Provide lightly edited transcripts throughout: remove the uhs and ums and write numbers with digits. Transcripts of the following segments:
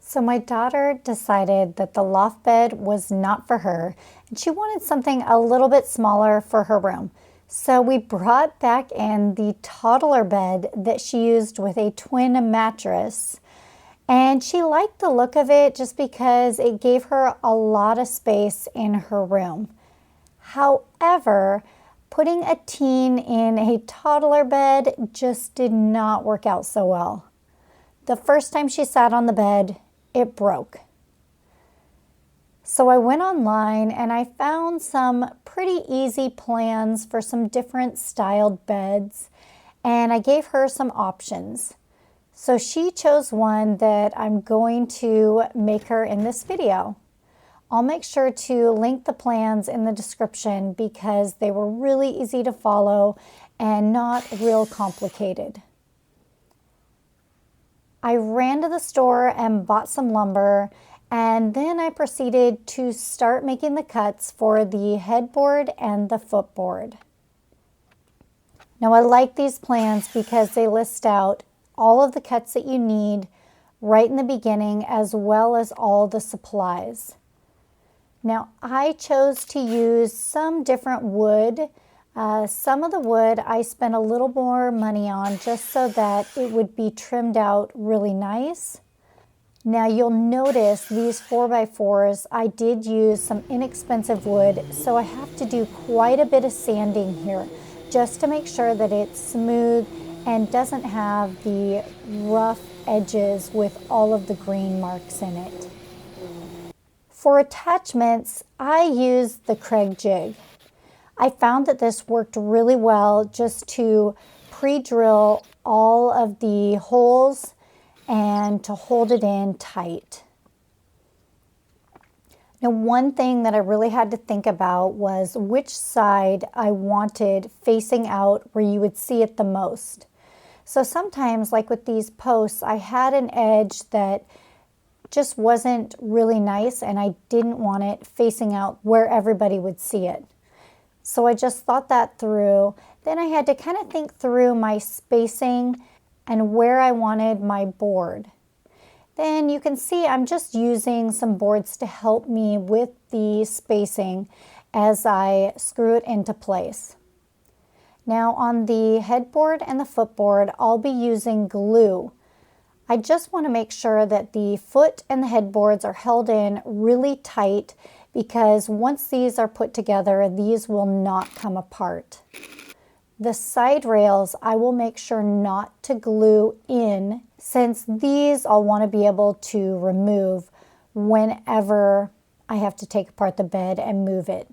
So my daughter decided that the loft bed was not for her and she wanted something a little bit smaller for her room. So we brought back in the toddler bed that she used with a twin mattress. And she liked the look of it just because it gave her a lot of space in her room. However, putting a teen in a toddler bed just did not work out so well. The first time she sat on the bed, it broke. So I went online and I found some pretty easy plans for some different styled beds, and I gave her some options. So she chose one that I'm going to make her in this video. I'll make sure to link the plans in the description because they were really easy to follow and not real complicated. I ran to the store and bought some lumber, and then I proceeded to start making the cuts for the headboard and the footboard. Now I like these plans because they list out all of the cuts that you need right in the beginning, as well as all the supplies. Now I chose to use some different wood. Some of the wood I spent a little more money on just so that it would be trimmed out really nice. Now you'll notice these 4x4s, I did use some inexpensive wood, so I have to do quite a bit of sanding here just to make sure that it's smooth and doesn't have the rough edges with all of the green marks in it. For attachments, I used the Craig jig. I found that this worked really well just to pre-drill all of the holes and to hold it in tight. Now, one thing that I really had to think about was which side I wanted facing out where you would see it the most. So sometimes, like with these posts, I had an edge that just wasn't really nice and I didn't want it facing out where everybody would see it. So I just thought that through. Then I had to kind of think through my spacing and where I wanted my board. Then you can see I'm just using some boards to help me with the spacing as I screw it into place. Now on the headboard and the footboard, I'll be using glue. I just want to make sure that the foot and the headboards are held in really tight because once these are put together, these will not come apart. The side rails, I will make sure not to glue in since these I'll want to be able to remove whenever I have to take apart the bed and move it.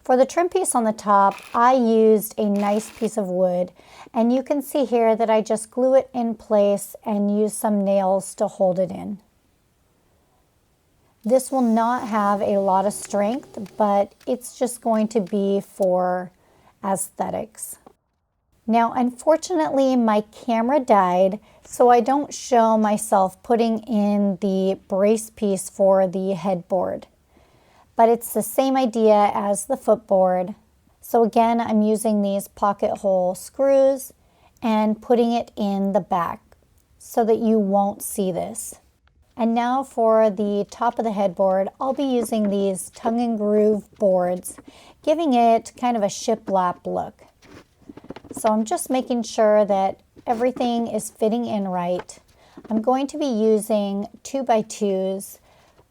For the trim piece on the top, I used a nice piece of wood, and you can see here that I just glue it in place and use some nails to hold it in. This will not have a lot of strength, but it's just going to be for aesthetics. Now, unfortunately, my camera died, so I don't show myself putting in the brace piece for the headboard. But it's the same idea as the footboard. So again, I'm using these pocket hole screws and putting it in the back so that you won't see this. And now for the top of the headboard, I'll be using these tongue and groove boards, giving it kind of a shiplap look. So I'm just making sure that everything is fitting in right. I'm going to be using 2x2s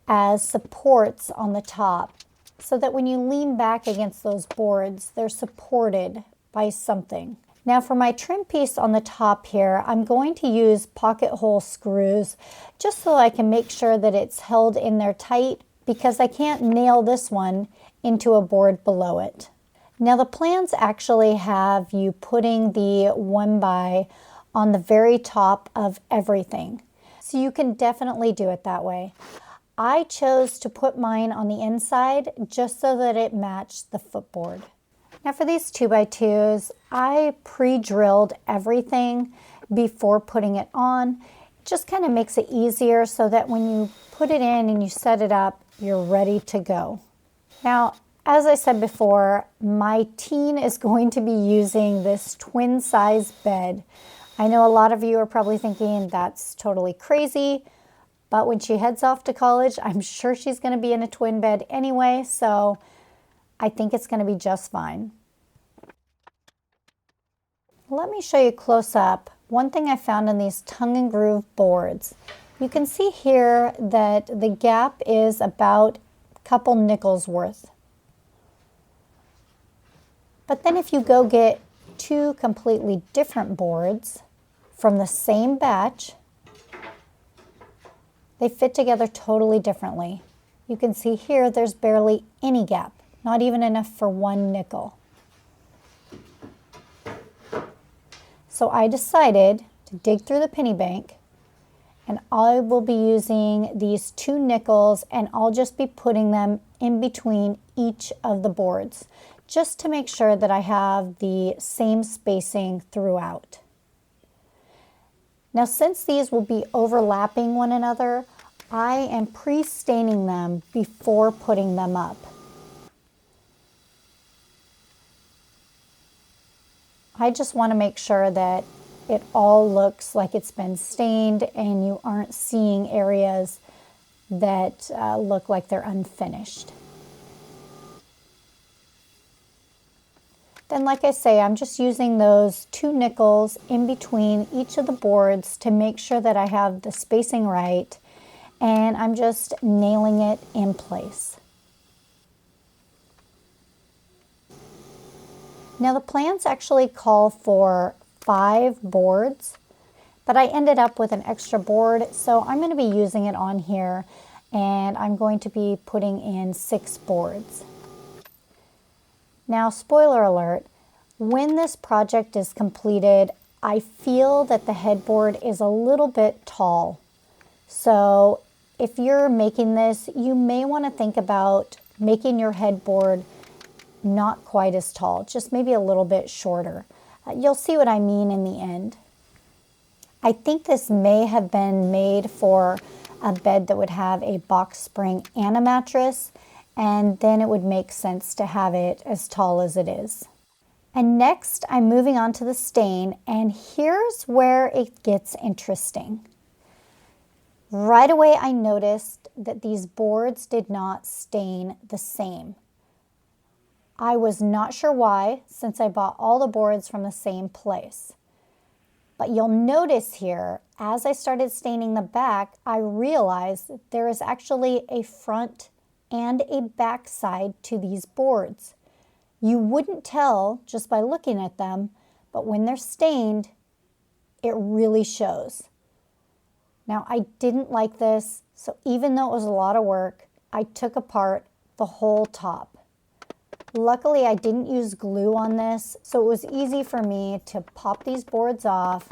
as supports on the top so that when you lean back against those boards, they're supported by something. Now for my trim piece on the top here, I'm going to use pocket hole screws just so I can make sure that it's held in there tight because I can't nail this one into a board below it. Now the plans actually have you putting the 1x on the very top of everything. So you can definitely do it that way. I chose to put mine on the inside just so that it matched the footboard. Now for these 2x2s, I pre-drilled everything before putting it on. It just kind of makes it easier so that when you put it in and you set it up, you're ready to go. Now, as I said before, my teen is going to be using this twin size bed. I know a lot of you are probably thinking that's totally crazy. But when she heads off to college, I'm sure she's going to be in a twin bed anyway, so I think it's going to be just fine. Let me show you close up one thing I found in these tongue and groove boards. You can see here that the gap is about a couple nickels worth. But then if you go get two completely different boards from the same batch, they fit together totally differently. You can see here there's barely any gap, not even enough for one nickel. So I decided to dig through the penny bank, and I will be using these two nickels, and I'll just be putting them in between each of the boards, just to make sure that I have the same spacing throughout. Now, since these will be overlapping one another, I am pre-staining them before putting them up. I just want to make sure that it all looks like it's been stained and you aren't seeing areas that look like they're unfinished. Then, like I say, I'm just using those two nickels in between each of the boards to make sure that I have the spacing right, and I'm just nailing it in place. Now the plans actually call for 5 boards, but I ended up with an extra board, so I'm going to be using it on here, and I'm going to be putting in 6 boards. Now, spoiler alert, when this project is completed, I feel that the headboard is a little bit tall. So if you're making this, you may want to think about making your headboard not quite as tall, just maybe a little bit shorter. You'll see what I mean in the end. I think this may have been made for a bed that would have a box spring and a mattress, and then it would make sense to have it as tall as it is. And next, I'm moving on to the stain, and here's where it gets interesting. Right away, I noticed that these boards did not stain the same. I was not sure why, since I bought all the boards from the same place. But you'll notice here, as I started staining the back, I realized that there is actually a front and a back side to these boards. You wouldn't tell just by looking at them, but when they're stained, it really shows. Now, I didn't like this, so even though it was a lot of work, I took apart the whole top. Luckily, I didn't use glue on this, so it was easy for me to pop these boards off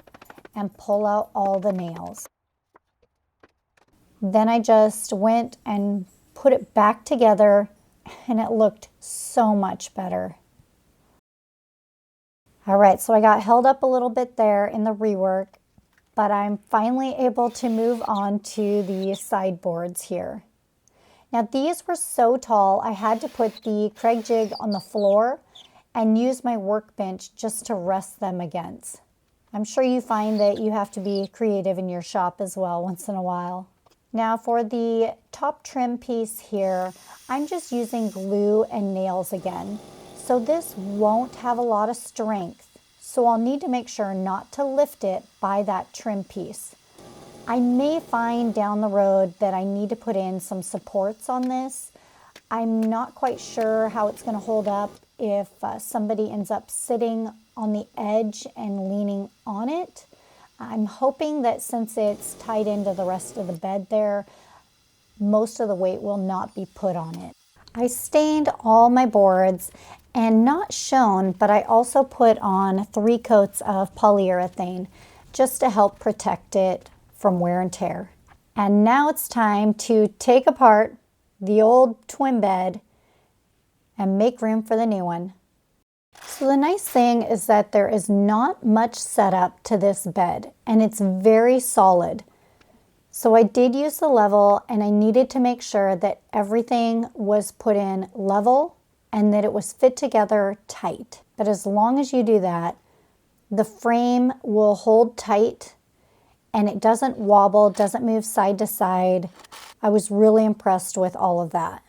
and pull out all the nails. Then I just went and put it back together, and it looked so much better. All right, so I got held up a little bit there in the rework, but I'm finally able to move on to the sideboards here. Now these were so tall, I had to put the Craig jig on the floor and use my workbench just to rest them against. I'm sure you find that you have to be creative in your shop as well once in a while. Now for the top trim piece here, I'm just using glue and nails again. So this won't have a lot of strength, so I'll need to make sure not to lift it by that trim piece. I may find down the road that I need to put in some supports on this. I'm not quite sure how it's going to hold up if somebody ends up sitting on the edge and leaning on it. I'm hoping that since it's tied into the rest of the bed there, most of the weight will not be put on it. I stained all my boards, and not shown, but I also put on 3 coats of polyurethane just to help protect it from wear and tear. And now it's time to take apart the old twin bed and make room for the new one. So the nice thing is that there is not much setup to this bed, and it's very solid. So I did use the level, and I needed to make sure that everything was put in level and that it was fit together tight. But as long as you do that, the frame will hold tight and it doesn't wobble, doesn't move side to side. I was really impressed with all of that.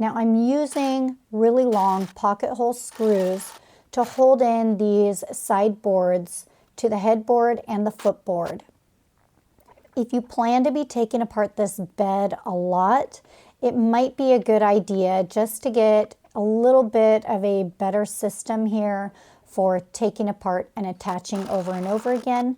Now I'm using really long pocket hole screws to hold in these side boards to the headboard and the footboard. If you plan to be taking apart this bed a lot, it might be a good idea just to get a little bit of a better system here for taking apart and attaching over and over again.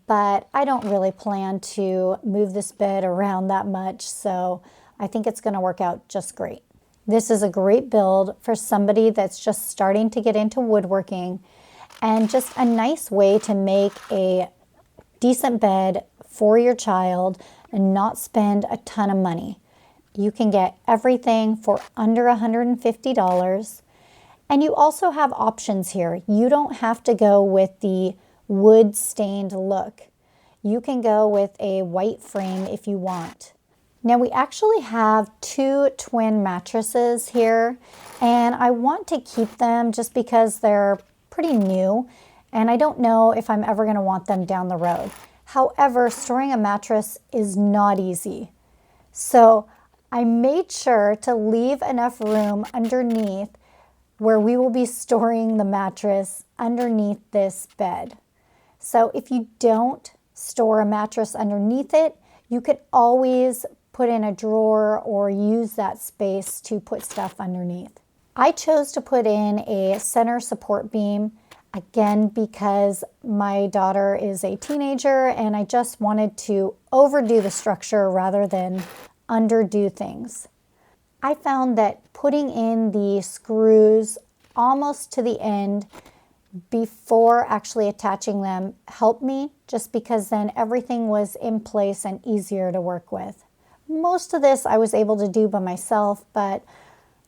But I don't really plan to move this bed around that much, so I think it's going to work out just great. This is a great build for somebody that's just starting to get into woodworking, and just a nice way to make a decent bed for your child and not spend a ton of money. You can get everything for under $150, and you also have options here. You don't have to go with the wood stained look. You can go with a white frame if you want. Now we actually have 2 twin mattresses here, and I want to keep them just because they're pretty new, and I don't know if I'm ever going to want them down the road. However, storing a mattress is not easy. So I made sure to leave enough room underneath where we will be storing the mattress underneath this bed. So if you don't store a mattress underneath it, you could always put in a drawer or use that space to put stuff underneath. I chose to put in a center support beam, again, because my daughter is a teenager and I just wanted to overdo the structure rather than underdo things. I found that putting in the screws almost to the end before actually attaching them helped me, just because then everything was in place and easier to work with. Most of this I was able to do by myself, but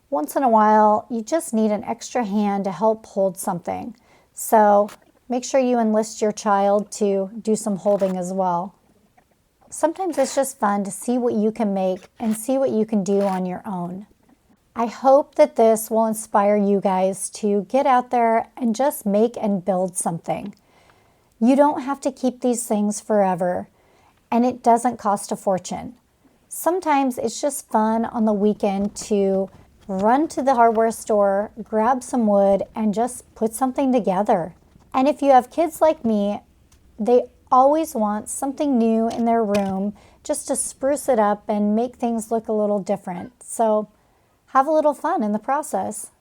once in a while you just need an extra hand to help hold something. So make sure you enlist your child to do some holding as well. Sometimes it's just fun to see what you can make and see what you can do on your own. I hope that this will inspire you guys to get out there and just make and build something. You don't have to keep these things forever, and it doesn't cost a fortune. Sometimes it's just fun on the weekend to run to the hardware store, grab some wood, and just put something together. And if you have kids like me, they always want something new in their room just to spruce it up and make things look a little different. So have a little fun in the process.